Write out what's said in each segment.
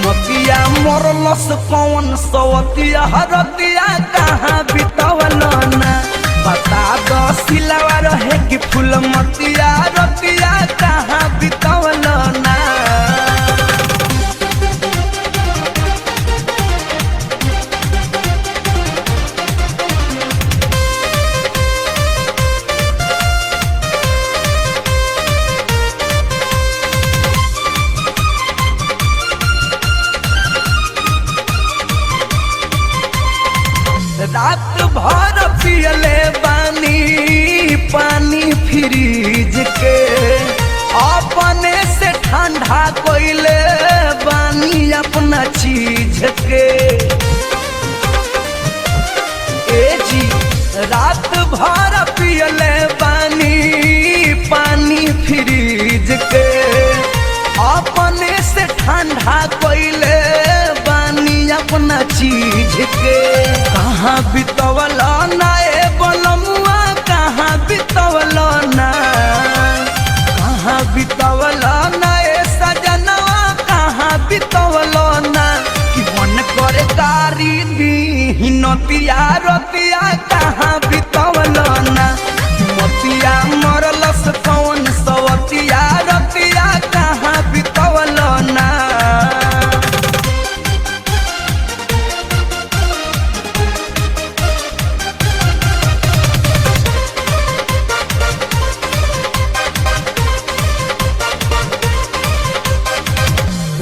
मतिया मरलस कौन सवतिया हरतिया कहाँ बितवल ना बता दो सिलावा रहे कि फूल मतिया रतिया कहाँ बितवल ना। रात भर पियले बानी पानी फ्रिज के अपने से ठंडा कोइले बानी अपना चीज के। ए जी रात भर पियले बानी पानी फ्रिज के अपने से ठंडा कोइले बानी अपना चीज के। कहाँ बितवल ना ए बलमुआ कहाँ बितवल ना कहाँ बितवल ना ए सजनवा कहाँ बितवल ना कि मन करे गारी दी नतिया रतिया कहाँ बितवल ना मतिया मरलस कौन सवतिया रतिया कहाँ बितवल ना।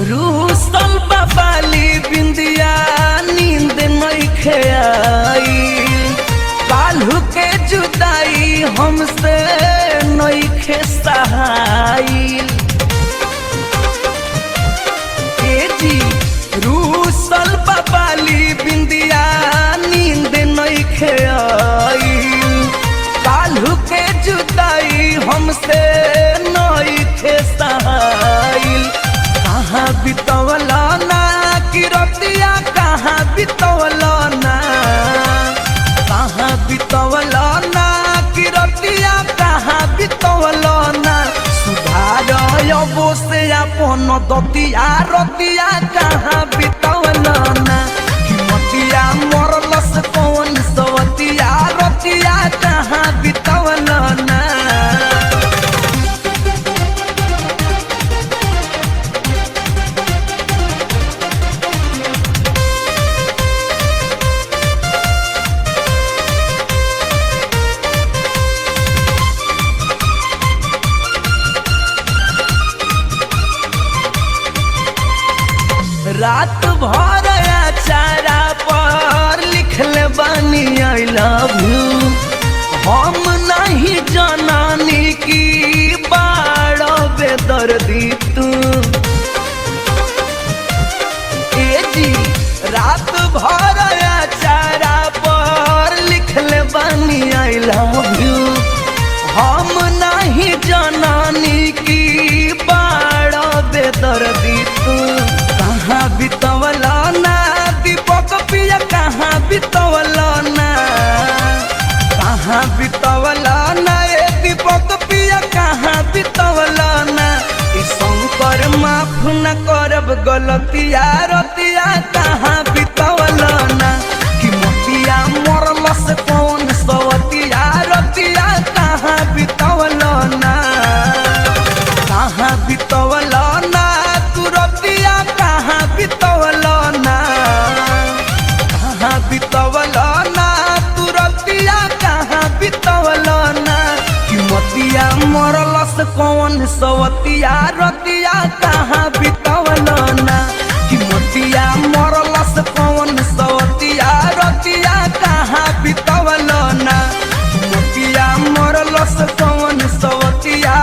रूसल बाबाली बिंदिया नींद नइखे आई काल्हू के जुदाई हमसे नइखे सहाई। ए जी रूसल बाबाली बिंदिया नींद नइखे आई काल्हू के जुदाई हमसे नइखे सहाई। कहाँ बितवल ना कि रतिया कहाँ बितवल ना कहाँ बितवल ना कि रतिया कहाँ बितवल ना सुधार अबो से अपन दतिया रतिया कहाँ बितवल ना कि मतिया मरलस कौन सवतिया रतिया कहाँ बितवल ना। रात भर चारा पर लिखले बानी आई लव यू हम नहीं जनानी की बाड़ो बेदर्दी तू। ए जी रात भर चारा पर लिखले बानी आई लव यू हम नहीं जनानी की बाड़ो बेदर्दी तू। कहाँ बितवल ना दीपक पिया कहाँ बितवल ना कहाँ बितवल ना ए दीपक पिया कहाँ बितवल ना ई शंकर माफ न करब गलतिया रतिया कहाँ बितवल ना कि मतिया मरलस कौन सवतिया रतिया कहाँ बितवल ना कहाँ बितवल ना तू रतिया कहाँ बितवल ना कहाँ बितवल ना तू रतिया कहाँ बितवल ना कि मतिया मरलस कौन सवतिया रतिया कहाँ बितवल ना कि मतिया मरलस कौन सवतिया रतिया कहाँ बितवल ना मतिया मरलस कौन सवतिया